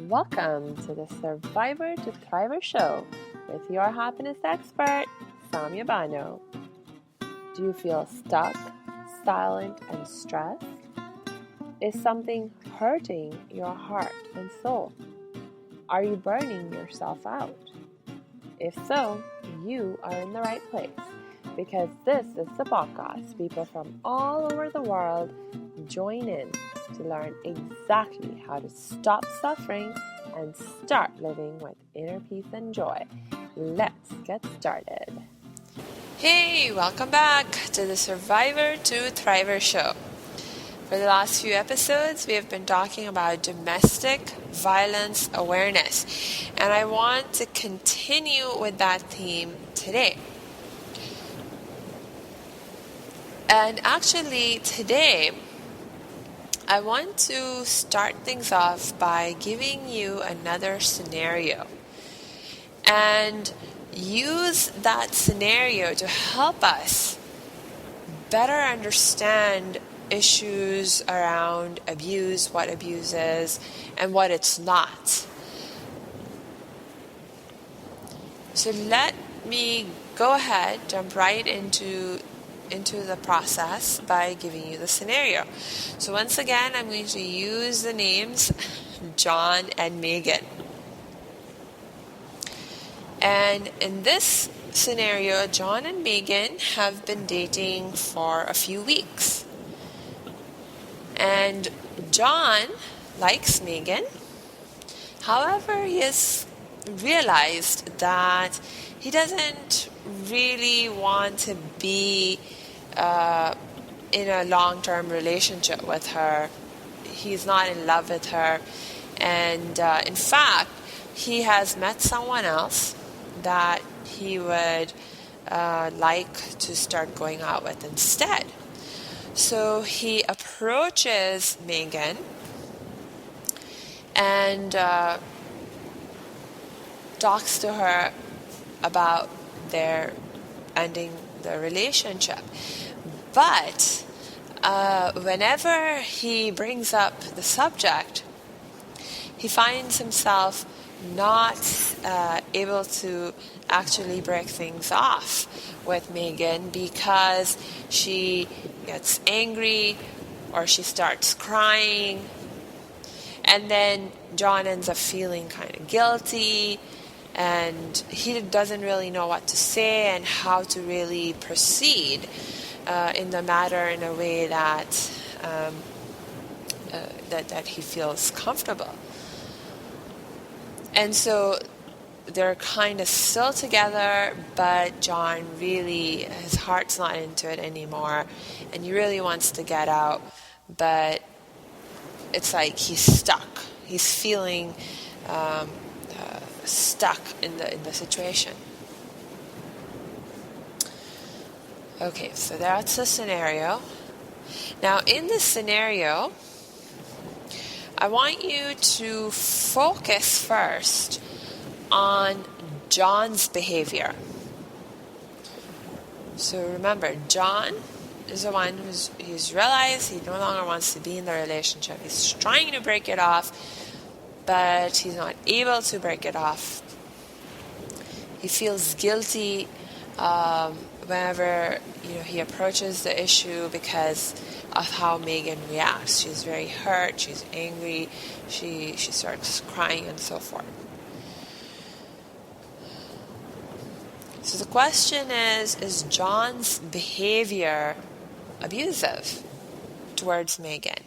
Welcome to the Survivor to Thriver show with your happiness expert, Samia Bano. Do you feel stuck, silent, and stressed? Is something hurting your heart and soul? Are you burning yourself out? If so, you are in the right place because this is the podcast people from all over the world join in to learn exactly how to stop suffering and start living with inner peace and joy. Let's get started. Hey, welcome back to the Survivor to Thriver show. For the last few episodes, we have been talking about domestic violence awareness, and I want to continue with that theme today. And actually, today, I want to start things off by giving you another scenario and use that scenario to help us better understand issues around abuse, what abuse is, and what it's not. So let me go ahead, jump right into the process by giving you the scenario. So once again, I'm going to use the names John and Megan. And in this scenario, John and Megan have been dating for a few weeks. And John likes Megan. However, he has realized that he doesn't really want to be in a long-term relationship with her. He's not in love with her. And in fact, he has met someone else that he would like to start going out with instead. So he approaches Megan and talks to her about their ending the relationship. But whenever he brings up the subject, he finds himself not able to actually break things off with Megan because she gets angry or she starts crying, and then John ends up feeling kind of guilty, and he doesn't really know what to say and how to really proceed in the matter in a way that that he feels comfortable. And so they're kind of still together, but John really, his heart's not into it anymore, and he really wants to get out, but it's like he's stuck. He's feeling stuck in the situation. Okay, so that's the scenario. Now, in this scenario, I want you to focus first on John's behavior. So remember, John is the one he's realized he no longer wants to be in the relationship. He's trying to break it off, but he's not able to break it off. He feels guilty whenever he approaches the issue because of how Megan reacts. She's very hurt, she's angry, she starts crying and so forth. So the question is John's behavior abusive towards Megan?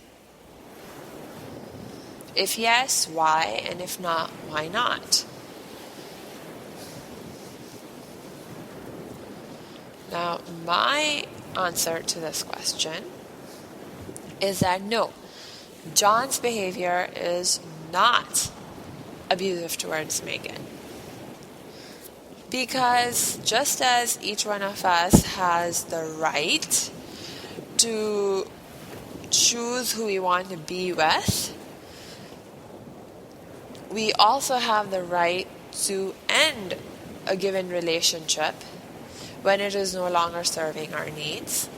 If yes, why? And if not, why not? Now, my answer to this question is that no, John's behavior is not abusive towards Megan. Because just as each one of us has the right to choose who we want to be with, we also have the right to end a given relationship when it is no longer serving our needs.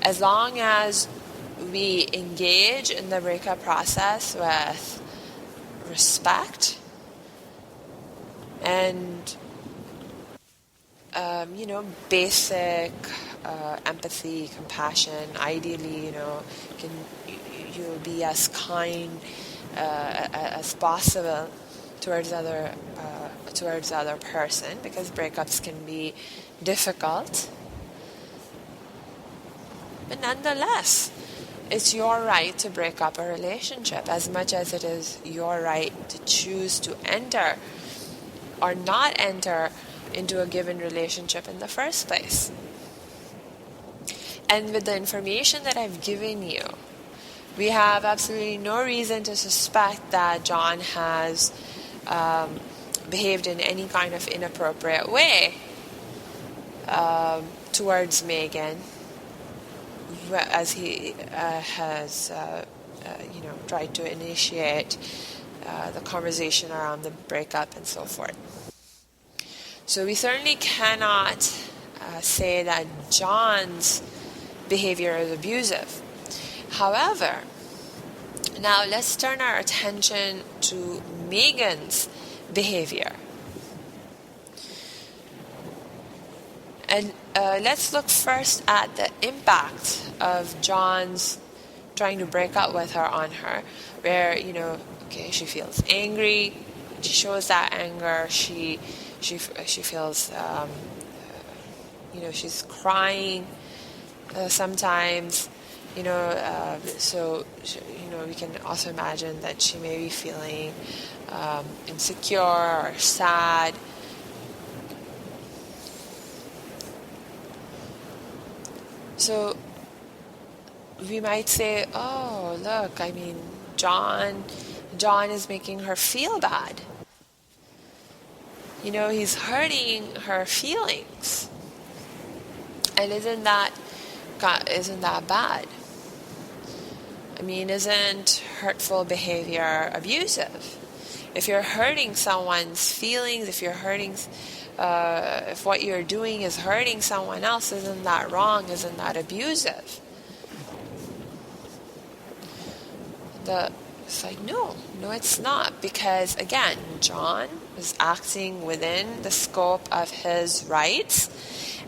As long as we engage in the breakup process with respect and basic empathy, compassion. Ideally, you'll be as kind as possible towards the other person, because breakups can be difficult. But nonetheless, it's your right to break up a relationship as much as it is your right to choose to enter or not enter into a given relationship in the first place. And with the information that I've given you, we have absolutely no reason to suspect that John has behaved in any kind of inappropriate way towards Megan, as he has tried to initiate the conversation around the breakup and so forth. So we certainly cannot say that John's behavior is abusive. However, now let's turn our attention to Megan's behavior. And let's look first at the impact of John's trying to break up with her on her, where, she feels angry, she shows that anger, she feels, she's crying sometimes, so, we can also imagine that she may be feeling insecure or sad. So we might say, oh, look, John is making her feel bad. He's hurting her feelings. And isn't that bad? Isn't hurtful behavior abusive? If you're hurting someone's feelings, if what you're doing is hurting someone else, isn't that wrong? Isn't that abusive? It's like, no, it's not. Because, again, John was acting within the scope of his rights,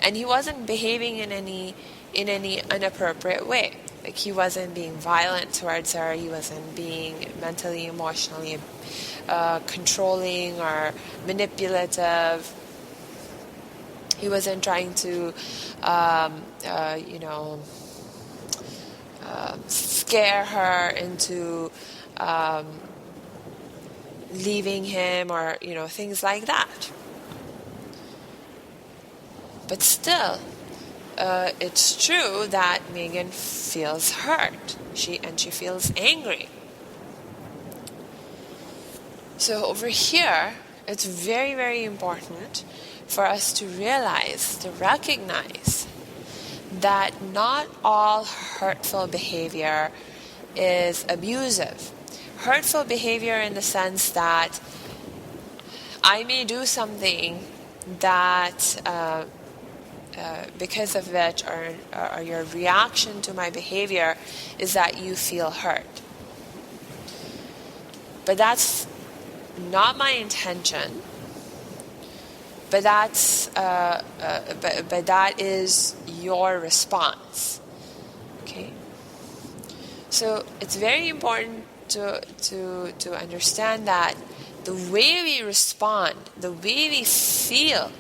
and he wasn't behaving in any inappropriate way. Like, he wasn't being violent towards her. He wasn't being mentally, emotionally controlling or manipulative. He wasn't trying to, scare her into leaving him, or things like that. But still, it's true that Megan feels hurt. She feels angry. So over here, it's very, very important for us to recognize that not all hurtful behavior is abusive. Hurtful behavior in the sense that I may do something that because of which, or your reaction to my behavior is that you feel hurt. But that's not my intention. But that's but that is your response. Okay. So it's very important to understand that the way we respond, the way we feel,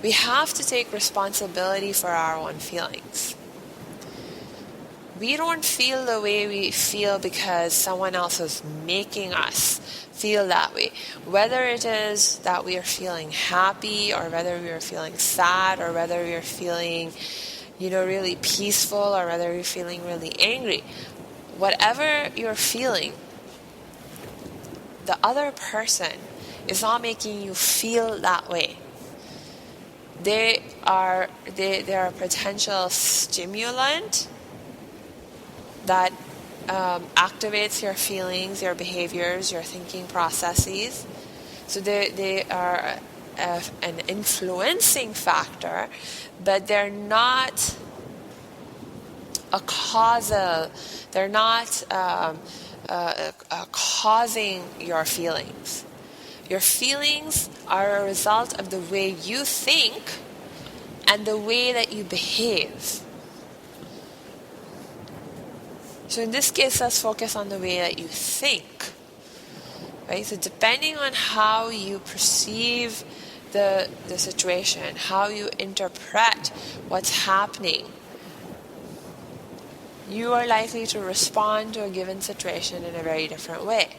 we have to take responsibility for our own feelings. We don't feel the way we feel because someone else is making us feel that way. Whether it is that we are feeling happy, or whether we are feeling sad, or whether we are feeling, really peaceful, or whether we're feeling really angry. Whatever you're feeling, the other person is not making you feel that way. They are a potential stimulant that activates your feelings, your behaviors, your thinking processes. So they are an influencing factor, but they're not a causal. They're not causing your feelings. Your feelings are a result of the way you think and the way that you behave. So in this case, let's focus on the way that you think. Right? So depending on how you perceive the situation, how you interpret what's happening, you are likely to respond to a given situation in a very different way.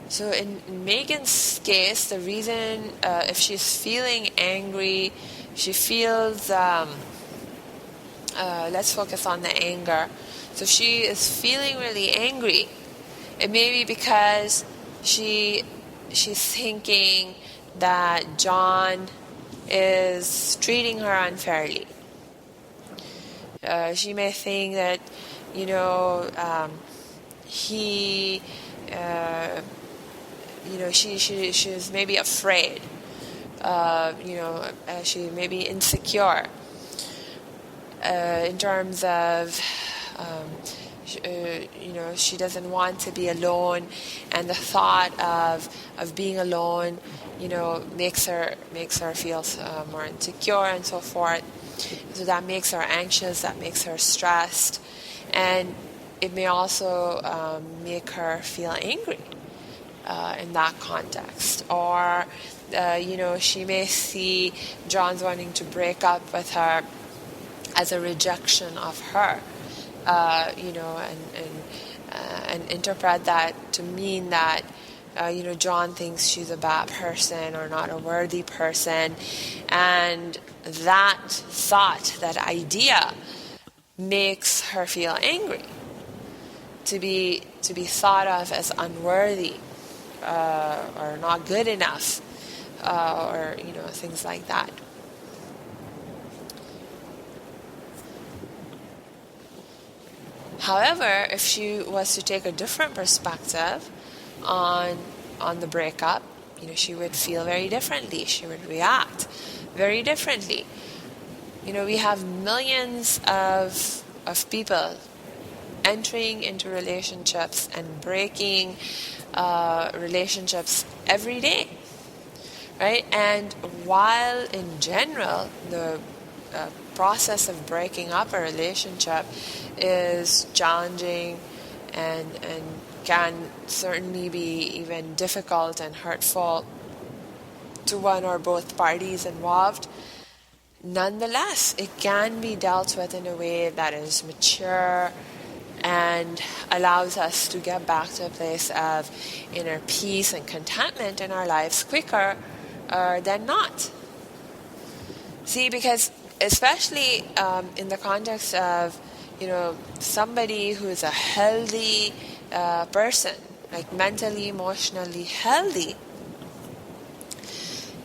So in Megan's case, the reason, if she's feeling angry, she feels, let's focus on the anger. So she is feeling really angry. It may be because she's thinking that John is treating her unfairly. She may think that, she's maybe afraid. She may be insecure in terms of, she doesn't want to be alone, and the thought of being alone, makes her feel more insecure and so forth. So that makes her anxious, that makes her stressed, and it may also make her feel angry in that context. Or, she may see John's wanting to break up with her as a rejection of her, and interpret that to mean that, John thinks she's a bad person or not a worthy person, and that thought, that idea, makes her feel angry, to be thought of as unworthy, or not good enough, or things like that. However, if she was to take a different perspective on the breakup, she would feel very differently. She would react very differently. We have millions of people entering into relationships and breaking relationships every day, right? And while in general the process of breaking up a relationship is challenging and can certainly be even difficult and hurtful to one or both parties involved, nonetheless, it can be dealt with in a way that is mature and allows us to get back to a place of inner peace and contentment in our lives quicker than not. See, because especially in the context of, somebody who is a healthy person, like mentally, emotionally healthy,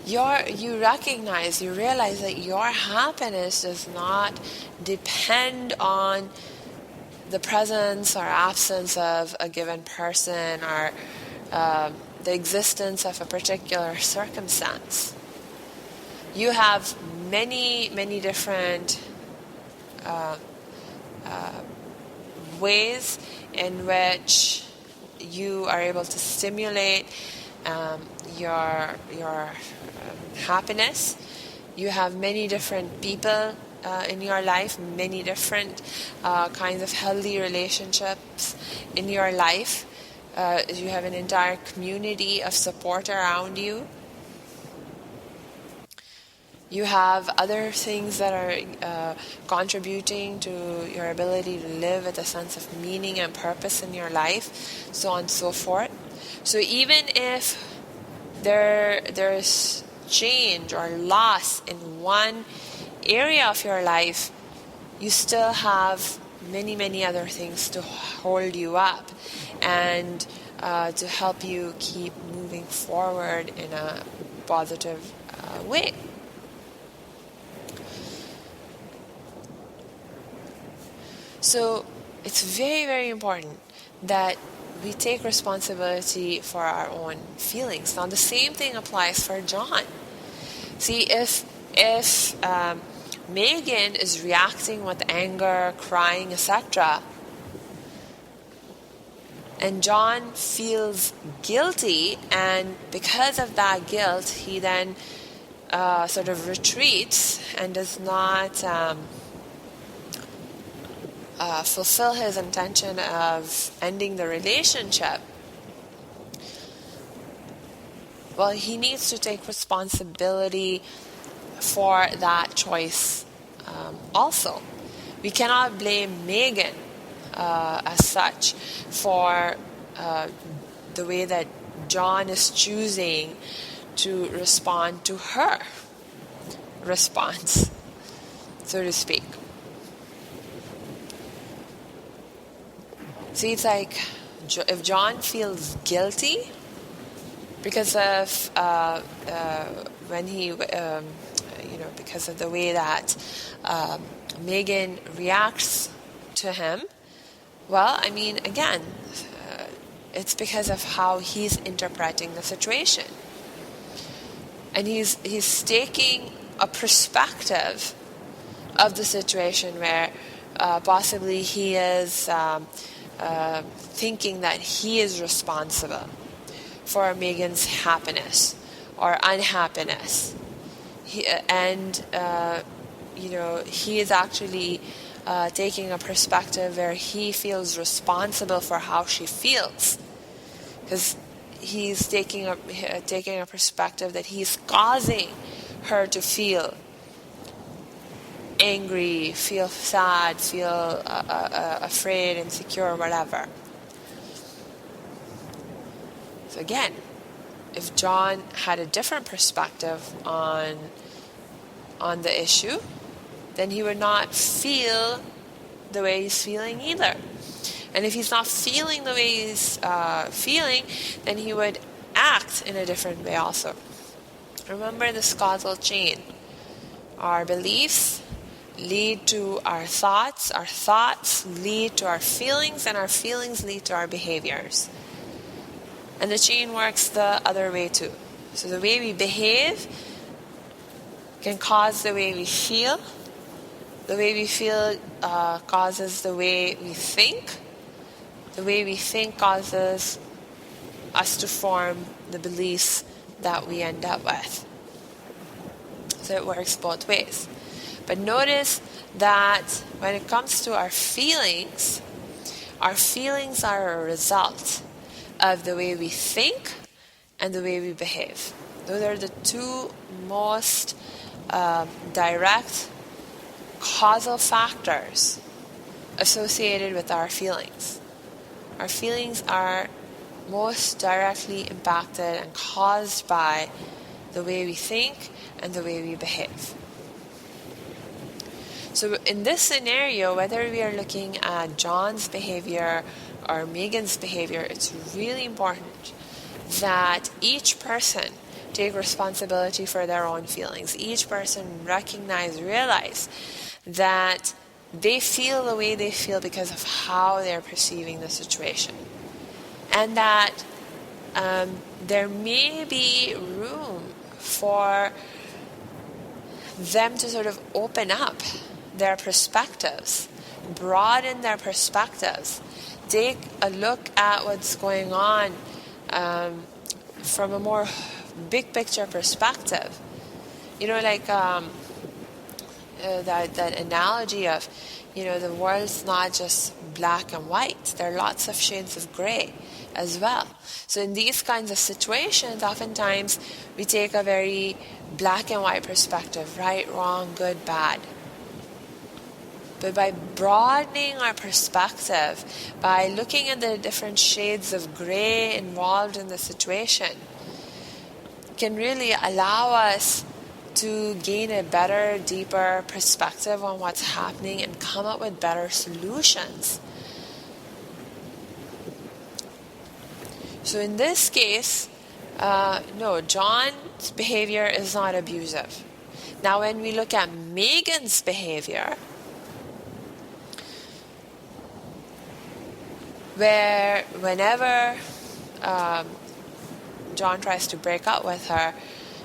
you realize that your happiness does not depend on the presence or absence of a given person or the existence of a particular circumstance. You have many, many different ways in which you are able to stimulate your happiness. You have many different people in your life, many different kinds of healthy relationships in your life. You have an entire community of support around you. You have other things that are contributing to your ability to live with a sense of meaning and purpose in your life, so on and so forth. So even if there's change or loss in one area of your life, you still have many, many other things to hold you up and to help you keep moving forward in a positive way. So it's very, very important that we take responsibility for our own feelings. Now, the same thing applies for John. See, if Megan is reacting with anger, crying, etc. And John feels guilty, and because of that guilt, he then sort of retreats and does not fulfill his intention of ending the relationship. Well, he needs to take responsibility for that choice also. We cannot blame Megan as such for the way that John is choosing to respond to her response, so to speak. See, it's like if John feels guilty because of when he, because of the way that Megan reacts to him, well, I mean, again, it's because of how he's interpreting the situation. And he's taking a perspective of the situation where possibly he is thinking that he is responsible for Megan's happiness or unhappiness. He is actually taking a perspective where he feels responsible for how she feels, because he's taking a perspective that he's causing her to feel angry, feel sad, feel afraid, insecure, whatever. So again, if John had a different perspective on the issue, then he would not feel the way he's feeling either. And if he's not feeling the way he's feeling, then he would act in a different way also. Remember this causal chain. Our beliefs lead to our thoughts lead to our feelings, and our feelings lead to our behaviors. And the chain works the other way too. So the way we behave can cause the way we feel. The way we feel causes the way we think. The way we think causes us to form the beliefs that we end up with. So it works both ways. But notice that when it comes to our feelings are a result of the way we think and the way we behave. Those are the two most direct causal factors associated with our feelings. Our feelings are most directly impacted and caused by the way we think and the way we behave. So in this scenario, whether we are looking at John's behavior or Megan's behavior, it's really important that each person take responsibility for their own feelings. Each person realize that they feel the way they feel because of how they're perceiving the situation. And that there may be room for them to sort of open up their perspectives, broaden their perspectives, take a look at what's going on from a more big picture perspective. Like that analogy of, the world's not just black and white. There are lots of shades of gray as well. So in these kinds of situations, oftentimes we take a very black and white perspective, right, wrong, good, bad. But by broadening our perspective, by looking at the different shades of gray involved in the situation, can really allow us to gain a better, deeper perspective on what's happening and come up with better solutions. So in this case, no, John's behavior is not abusive. Now when we look at Megan's behavior, where whenever John tries to break up with her,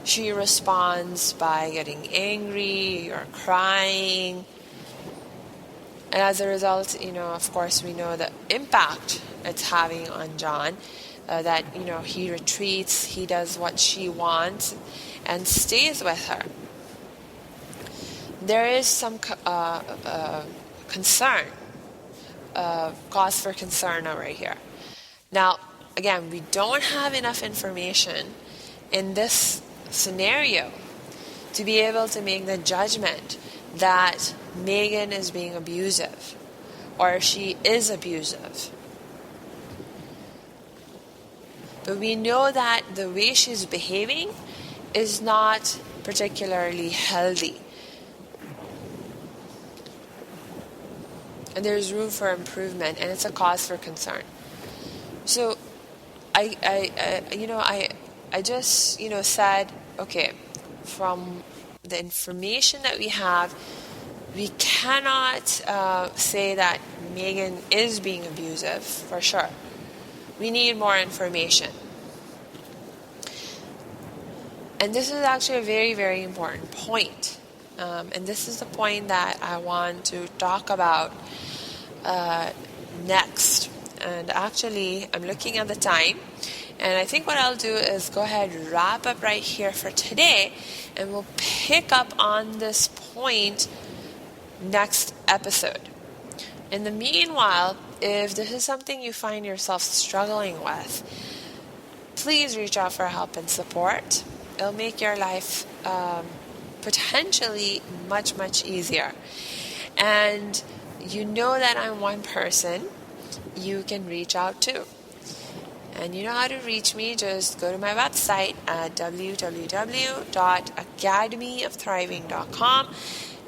she responds by getting angry or crying. And as a result, of course, we know the impact it's having on John, that, he retreats, he does what she wants, and stays with her. There is some concern, cause for concern over here. Now, again, we don't have enough information in this scenario to be able to make the judgment that Megan is being abusive or she is abusive. But we know that the way she's behaving is not particularly healthy. And there's room for improvement, and it's a cause for concern. So I just, said, okay, from the information that we have, we cannot say that Megan is being abusive, for sure. We need more information. And this is actually a very, very important point. And this is the point that I want to talk about next. And actually, I'm looking at the time. And I think what I'll do is go ahead and wrap up right here for today. And we'll pick up on this point next episode. In the meanwhile, if this is something you find yourself struggling with, please reach out for help and support. It'll make your life potentially much, much easier. And you know that I'm one person you can reach out to. And you know how to reach me. Just go to my website at www.academyofthriving.com.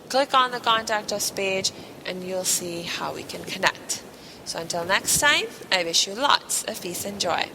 Click on the Contact Us page and you'll see how we can connect. So until next time, I wish you lots of peace and joy.